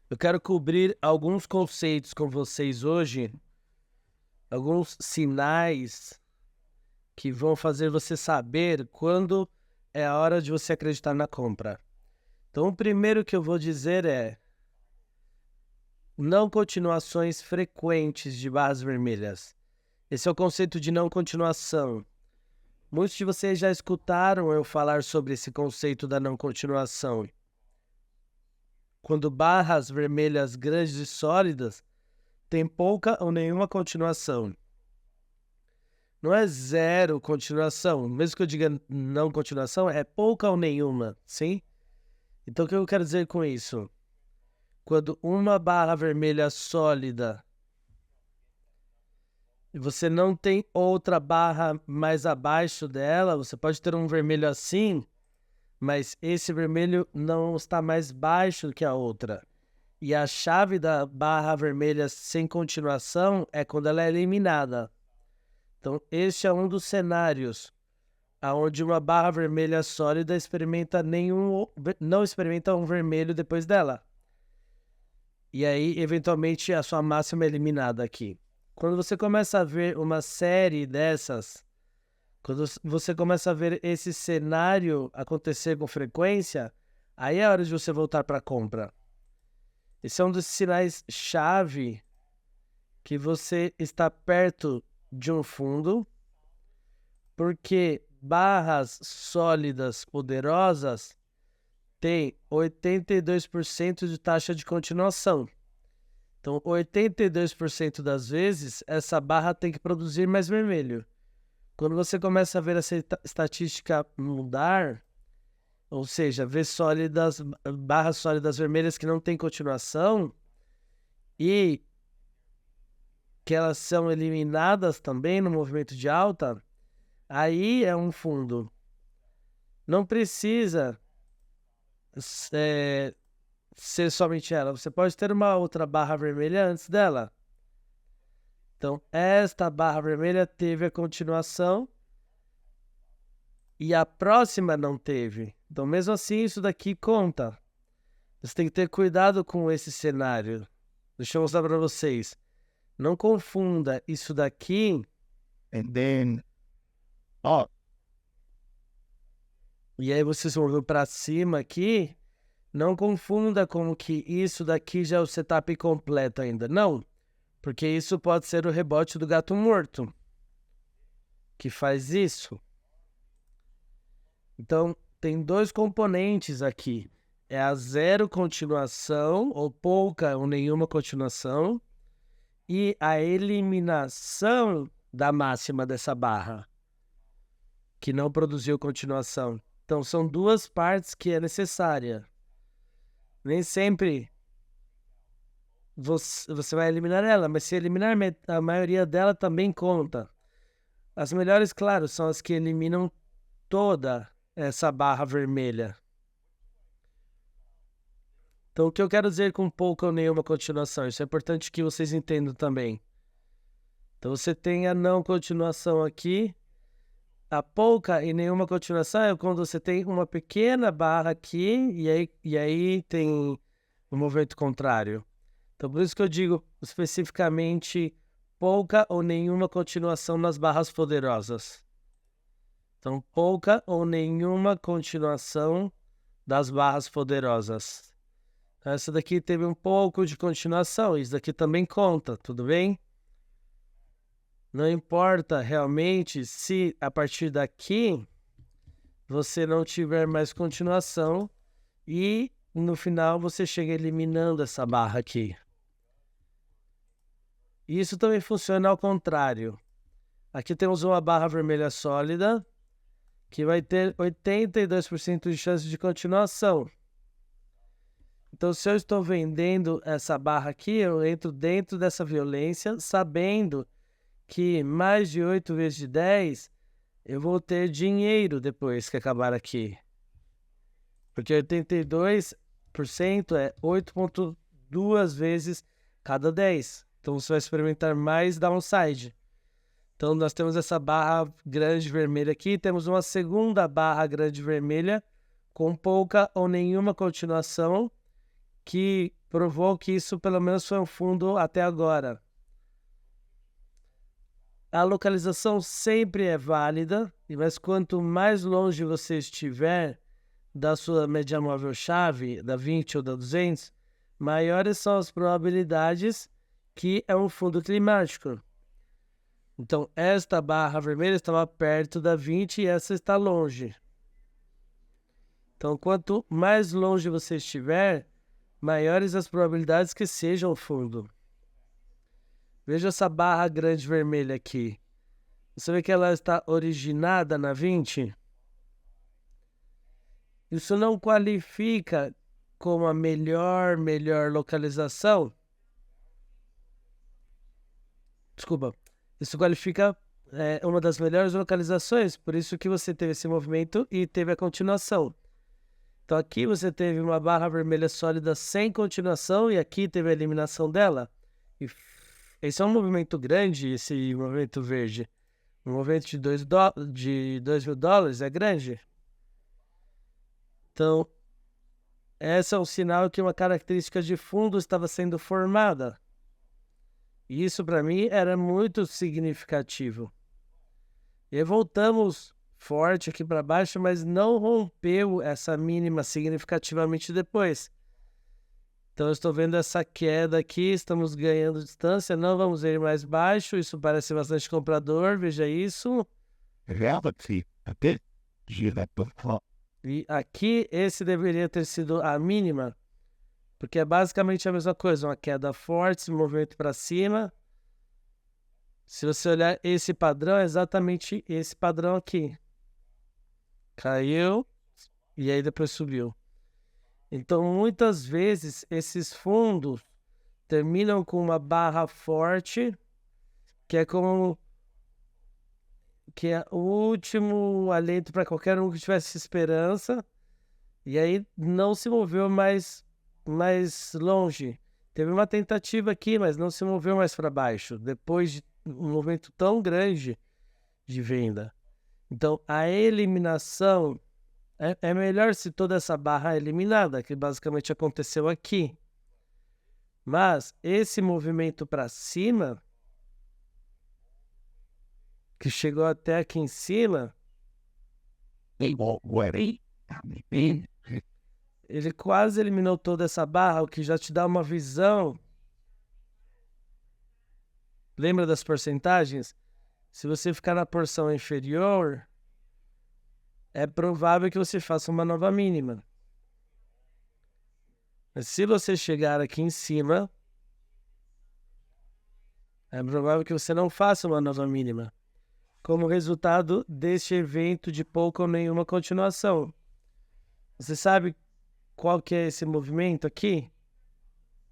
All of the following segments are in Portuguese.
Eu quero cobrir alguns conceitos com vocês hoje, alguns sinais que vão fazer você saber quando é a hora de você acreditar na compra. Então, o primeiro que eu vou dizer é não continuações frequentes de barras vermelhas. Esse é o conceito de não continuação. Muitos de vocês já escutaram eu falar sobre esse conceito da não continuação. Quando barras vermelhas grandes e sólidas têm pouca ou nenhuma continuação. Não é zero continuação. Mesmo que eu diga não continuação, é pouca ou nenhuma, sim? Então, o que eu quero dizer com isso? Quando uma barra vermelha sólida e você não tem outra barra mais abaixo dela, você pode ter um vermelho assim, mas esse vermelho não está mais baixo que a outra. E a chave da barra vermelha sem continuação é quando ela é eliminada. Então, este é um dos cenários onde uma barra vermelha sólida não experimenta um vermelho depois dela. E aí, eventualmente, a sua máxima é eliminada aqui. Quando você começa a ver uma série dessas, quando você começa a ver esse cenário acontecer com frequência, aí é hora de você voltar para a compra. Esse é um dos sinais-chave que você está perto de um fundo, porque barras sólidas poderosas têm 82% de taxa de continuação. Então, 82% das vezes, essa barra tem que produzir mais vermelho. Quando você começa a ver essa estatística mudar, ou seja, ver barras sólidas vermelhas que não têm continuação e que elas são eliminadas também no movimento de alta, aí é um fundo. Não precisa ser somente ela. Você pode ter uma outra barra vermelha antes dela. Então, esta barra vermelha teve a continuação e a próxima não teve. Então, mesmo assim, isso daqui conta. Você tem que ter cuidado com esse cenário. Deixa eu mostrar para vocês. Não confunda isso daqui. And then, E aí vocês vão ver para cima aqui. Não confunda como que isso daqui já é o setup completo ainda. Não. Porque isso pode ser o rebote do gato morto, que faz isso. Então, tem dois componentes aqui. É a zero continuação, ou pouca ou nenhuma continuação, e a eliminação da máxima dessa barra, que não produziu continuação. Então, são duas partes que é necessária. Nem sempre você vai eliminar ela, mas se eliminar a maioria dela também conta. As melhores, claro, são as que eliminam toda essa barra vermelha. Então, o que eu quero dizer com pouca ou nenhuma continuação? Isso é importante que vocês entendam também. Então, você tem a não continuação aqui. A pouca e nenhuma continuação é quando você tem uma pequena barra aqui e aí tem o movimento contrário. Então, por isso que eu digo especificamente pouca ou nenhuma continuação nas barras poderosas. Então, pouca ou nenhuma continuação das barras poderosas. Essa daqui teve um pouco de continuação, isso daqui também conta, tudo bem? Não importa realmente se a partir daqui você não tiver mais continuação e no final você chega eliminando essa barra aqui. Isso também funciona ao contrário. Aqui temos uma barra vermelha sólida que vai ter 82% de chance de continuação. Então, se eu estou vendendo essa barra aqui, eu entro dentro dessa violência sabendo que mais de 8 vezes de 10 eu vou ter dinheiro depois que acabar aqui. Porque 82% é 8,2 vezes cada 10. Então, você vai experimentar mais downside. Então, nós temos essa barra grande vermelha aqui. Temos uma segunda barra grande vermelha com pouca ou nenhuma continuação que provou que isso pelo menos foi um fundo até agora. A localização sempre é válida, mas quanto mais longe você estiver da sua média móvel-chave, da 20 ou da 200, maiores são as probabilidades que é um fundo climático. Então, esta barra vermelha estava perto da 20 e essa está longe. Então, quanto mais longe você estiver, maiores as probabilidades que seja um fundo. Veja essa barra grande vermelha aqui. Você vê que ela está originada na 20? Isso não qualifica como a melhor localização. Desculpa. Isso qualifica uma das melhores localizações, por isso que você teve esse movimento e teve a continuação. Então aqui você teve uma barra vermelha sólida sem continuação e aqui teve a eliminação dela. E esse é um movimento grande, esse movimento verde. Um movimento de $2.000 é grande. Então, esse é um sinal que uma característica de fundo estava sendo formada. E isso para mim era muito significativo. E aí voltamos forte aqui para baixo, mas não rompeu essa mínima significativamente depois. Então eu estou vendo essa queda aqui, estamos ganhando distância, não vamos ir mais baixo, isso parece bastante comprador, veja isso. E aqui esse deveria ter sido a mínima, porque é basicamente a mesma coisa, uma queda forte, movimento para cima. Se você olhar esse padrão, é exatamente esse padrão aqui. Caiu e aí depois subiu. Então, muitas vezes, esses fundos terminam com uma barra forte, que é como que é o último alento para qualquer um que tivesse esperança, e aí não se moveu mais longe. Teve uma tentativa aqui, mas não se moveu mais para baixo, depois de um movimento tão grande de venda. Então, a eliminação é melhor se toda essa barra é eliminada, que basicamente aconteceu aqui. Mas esse movimento para cima, que chegou até aqui em cima, ele quase eliminou toda essa barra, o que já te dá uma visão. Lembra das porcentagens? Se você ficar na porção inferior, é provável que você faça uma nova mínima. Mas se você chegar aqui em cima, é provável que você não faça uma nova mínima, como resultado deste evento de pouca ou nenhuma continuação. Você sabe qual que é esse movimento aqui?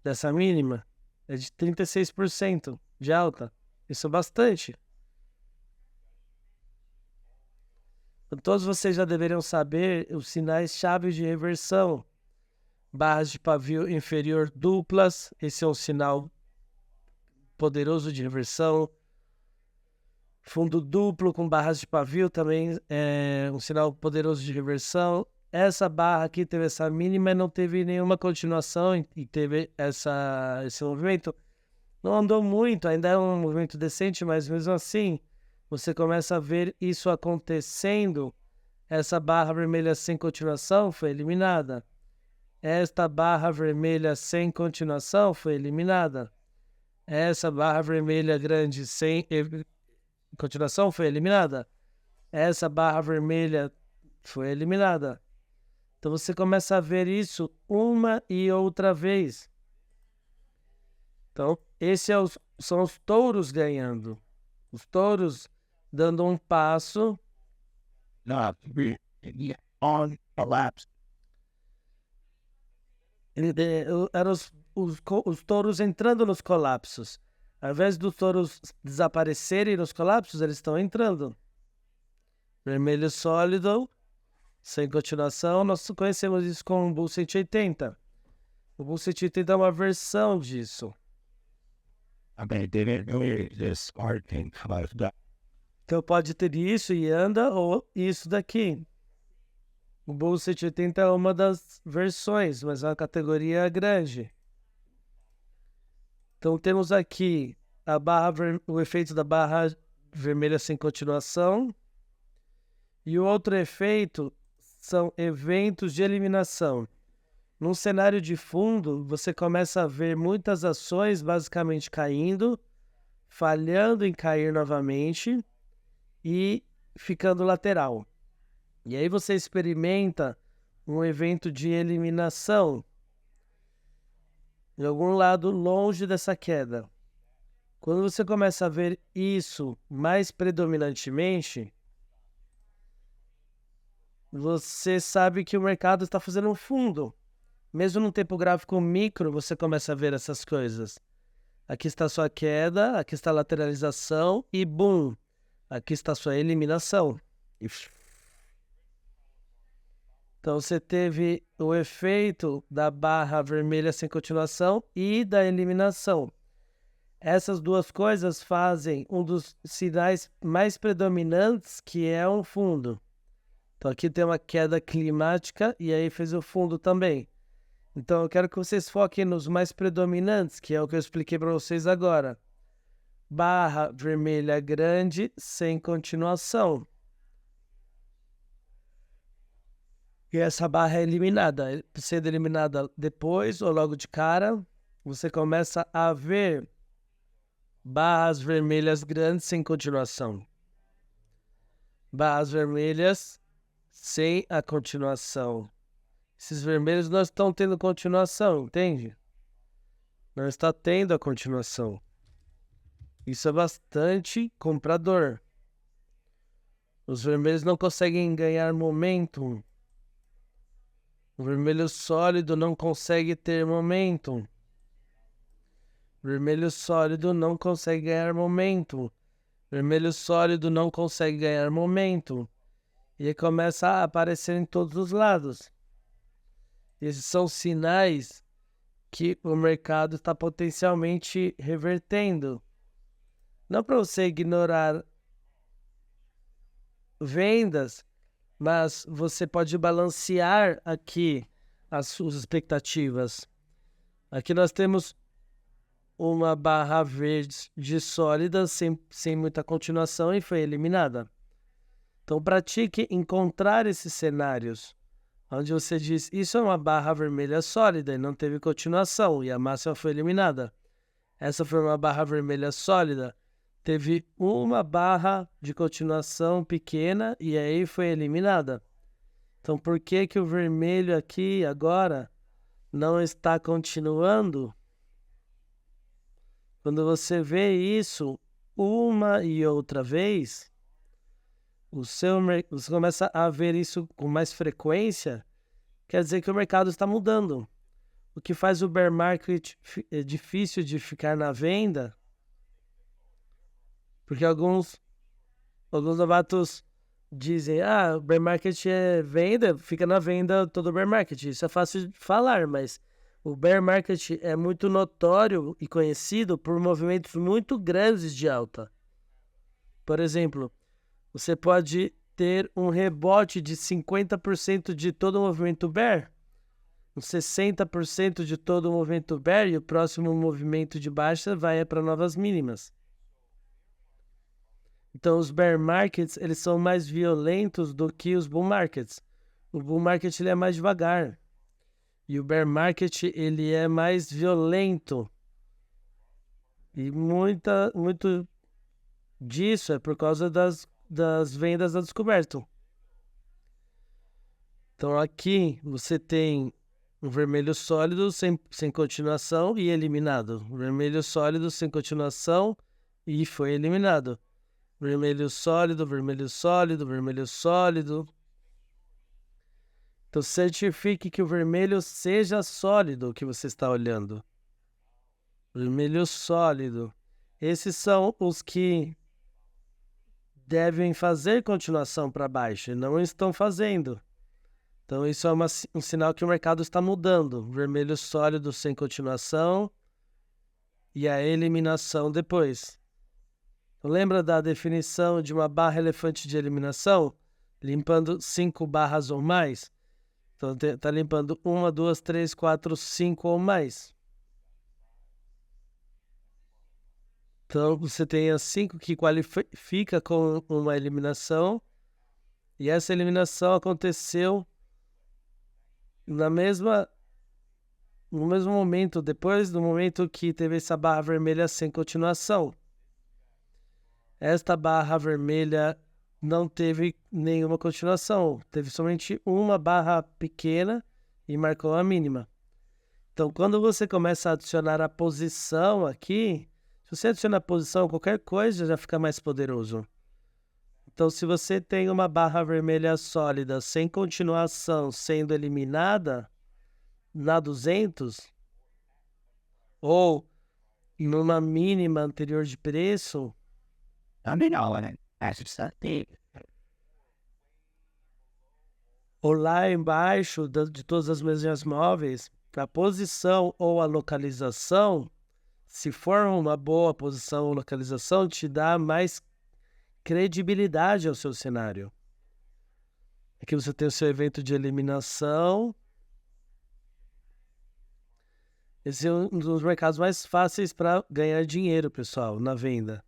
Dessa mínima? É de 36% de alta. Isso é bastante. Todos vocês já deveriam saber os sinais chave de reversão. Barras de pavio inferior duplas, esse é um sinal poderoso de reversão. Fundo duplo com barras de pavio também é um sinal poderoso de reversão. Essa barra aqui teve essa mínima e não teve nenhuma continuação e teve esse movimento. Não andou muito, ainda é um movimento decente, mas mesmo assim você começa a ver isso acontecendo. Essa barra vermelha sem continuação foi eliminada. Esta barra vermelha sem continuação foi eliminada. Essa barra vermelha grande sem continuação foi eliminada. Essa barra vermelha foi eliminada. Então você começa a ver isso uma e outra vez. Então, esses são os touros ganhando. Os touros dando um passo. Eram os touros entrando nos colapsos. Ao invés dos touros desaparecerem nos colapsos, eles estão entrando. Vermelho sólido, sem continuação. Nós conhecemos isso como o Bull 180. O Bull 180 é uma versão disso. Então pode ter isso e anda ou isso daqui. O Bull 180 é uma das versões, mas é uma categoria grande. Então temos aqui o efeito da barra vermelha sem continuação. E o outro efeito são eventos de eliminação. Num cenário de fundo, você começa a ver muitas ações basicamente caindo, falhando em cair novamente e ficando lateral. E aí você experimenta um evento de eliminação em algum lado longe dessa queda. Quando você começa a ver isso mais predominantemente, você sabe que o mercado está fazendo um fundo. Mesmo no tempo gráfico micro, você começa a ver essas coisas. Aqui está a sua queda, aqui está a lateralização e boom, aqui está a sua eliminação. Então você teve o efeito da barra vermelha sem continuação e da eliminação. Essas duas coisas fazem um dos sinais mais predominantes, que é um fundo. Então aqui tem uma queda climática e aí fez o fundo também. Então eu quero que vocês foquem nos mais predominantes, que é o que eu expliquei para vocês agora. Barra vermelha grande sem continuação. E essa barra é eliminada. Sendo eliminada depois ou logo de cara, você começa a ver barras vermelhas grandes sem continuação. Barras vermelhas sem a continuação. Esses vermelhos não estão tendo continuação, entende? Não está tendo a continuação. Isso é bastante comprador. Os vermelhos não conseguem ganhar momentum. O vermelho sólido não consegue ter momentum. Vermelho sólido não consegue ganhar momentum. Vermelho sólido não consegue ganhar momentum. E ele começa a aparecer em todos os lados. Esses são sinais que o mercado está potencialmente revertendo. Não para você ignorar vendas, mas você pode balancear aqui as suas expectativas. Aqui nós temos uma barra verde sólida sem muita continuação e foi eliminada. Então pratique encontrar esses cenários onde você diz, isso é uma barra vermelha sólida e não teve continuação e a máxima foi eliminada. Essa foi uma barra vermelha sólida, teve uma barra de continuação pequena e aí foi eliminada. Então por que que o vermelho aqui agora não está continuando? Quando você vê isso uma e outra vez, você começa a ver isso com mais frequência, quer dizer que o mercado está mudando. O que faz o bear market difícil de ficar na venda, porque alguns novatos dizem, o bear market é venda, fica na venda todo o bear market. Isso é fácil de falar, mas o bear market é muito notório e conhecido por movimentos muito grandes de alta. Por exemplo, você pode ter um rebote de 50% de todo o movimento bear, uns 60% de todo o movimento bear, e o próximo movimento de baixa vai para novas mínimas. Então os bear markets, eles são mais violentos do que os bull markets. O bull market ele é mais devagar e o bear market ele é mais violento. E muito disso é por causa das vendas a descoberto. Então aqui você tem um vermelho sólido sem continuação e eliminado. Vermelho sólido sem continuação e foi eliminado. Vermelho sólido, vermelho sólido, vermelho sólido. Então certifique que o vermelho seja sólido que você está olhando. Vermelho sólido. Esses são os que devem fazer continuação para baixo e não estão fazendo. Então isso é um sinal que o mercado está mudando. Vermelho sólido sem continuação e a eliminação depois. Então, lembra da definição de uma barra elefante de eliminação? Limpando 5 barras ou mais. Então está limpando 1, 2, 3, 4, 5 ou mais. Então, você tem as 5 que qualifica com uma eliminação, e essa eliminação aconteceu no mesmo momento, depois do momento que teve essa barra vermelha sem continuação. Esta barra vermelha não teve nenhuma continuação, teve somente uma barra pequena e marcou a mínima. Então, quando você começa a adicionar a posição aqui, se você adicionar a posição, qualquer coisa já fica mais poderoso. Então, se você tem uma barra vermelha sólida sem continuação sendo eliminada na 200, ou numa mínima anterior de preço, ou lá embaixo de todas as mesas móveis, a posição ou a localização, se for uma boa posição ou localização, te dá mais credibilidade ao seu cenário. Aqui você tem o seu evento de eliminação. Esse é um dos mercados mais fáceis para ganhar dinheiro, pessoal, na venda.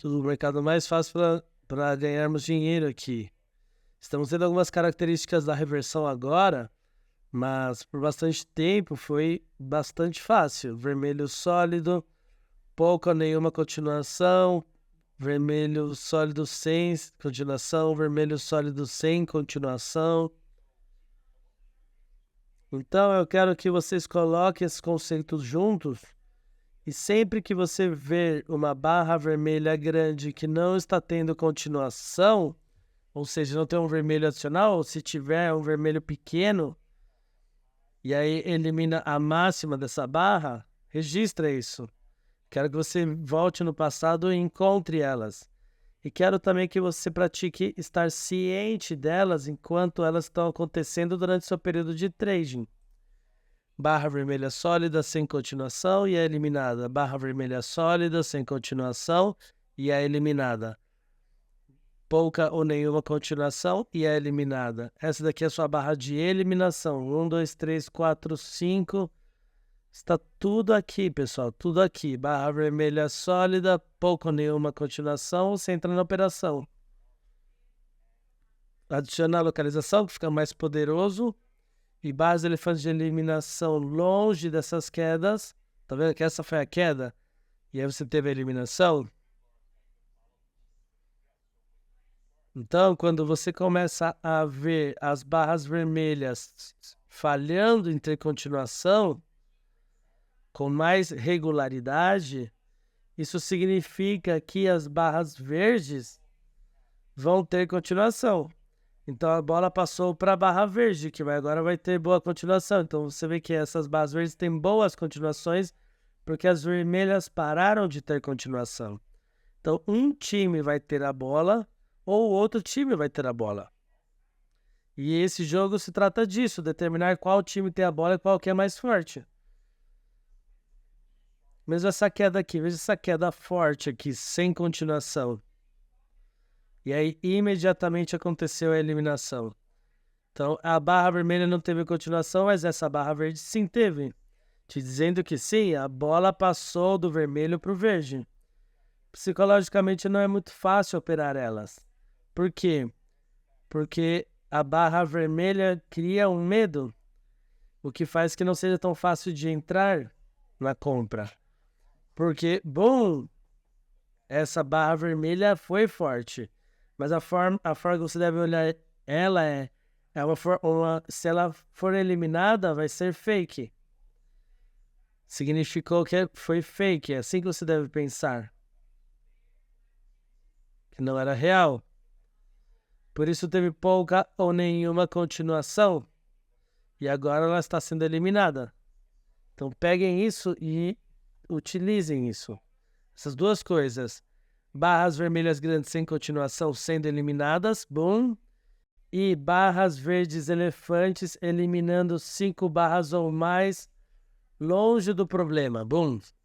O mercado mais fácil para ganharmos dinheiro aqui. Estamos tendo algumas características da reversão agora, mas por bastante tempo foi bastante fácil. Vermelho sólido, pouca ou nenhuma continuação, vermelho sólido sem continuação, vermelho sólido sem continuação. Então eu quero que vocês coloquem esses conceitos juntos, e sempre que você ver uma barra vermelha grande que não está tendo continuação, ou seja, não tem um vermelho adicional, ou se tiver um vermelho pequeno, e aí elimina a máxima dessa barra, registra isso. Quero que você volte no passado e encontre elas. E quero também que você pratique estar ciente delas enquanto elas estão acontecendo durante seu período de trading. Barra vermelha sólida sem continuação e é eliminada. Barra vermelha sólida sem continuação e é eliminada. Pouca ou nenhuma continuação e é eliminada. Essa daqui é a sua barra de eliminação. 1, 2, 3, 4, 5. Está tudo aqui, pessoal. Tudo aqui. Barra vermelha sólida, pouca ou nenhuma continuação. Você entra na operação. Adicionar a localização, que fica mais poderoso. E barras de elefante de eliminação longe dessas quedas. Tá vendo que essa foi a queda? E aí você teve a eliminação. Então, quando você começa a ver as barras vermelhas falhando em ter continuação, com mais regularidade, isso significa que as barras verdes vão ter continuação. Então a bola passou para a barra verde, que agora vai ter boa continuação. Então você vê que essas barras verdes têm boas continuações, porque as vermelhas pararam de ter continuação. Então um time vai ter a bola, ou outro time vai ter a bola. E esse jogo se trata disso, determinar qual time tem a bola e qual que é mais forte. Mesmo essa queda aqui, veja essa queda forte aqui, sem continuação. E aí, imediatamente aconteceu a eliminação. Então, a barra vermelha não teve continuação, mas essa barra verde sim teve. Te dizendo que sim, a bola passou do vermelho para o verde. Psicologicamente não é muito fácil operar elas. Por quê? Porque a barra vermelha cria um medo, o que faz que não seja tão fácil de entrar na compra. Porque, bom, essa barra vermelha foi forte. Mas a forma que você deve olhar ela se ela for eliminada, vai ser fake. Significou que foi fake. É assim que você deve pensar. Que não era real. Por isso teve pouca ou nenhuma continuação. E agora ela está sendo eliminada. Então peguem isso e utilizem isso. Essas duas coisas. Barras vermelhas grandes sem continuação sendo eliminadas, boom. E barras verdes elefantes eliminando 5 barras ou mais longe do problema, boom.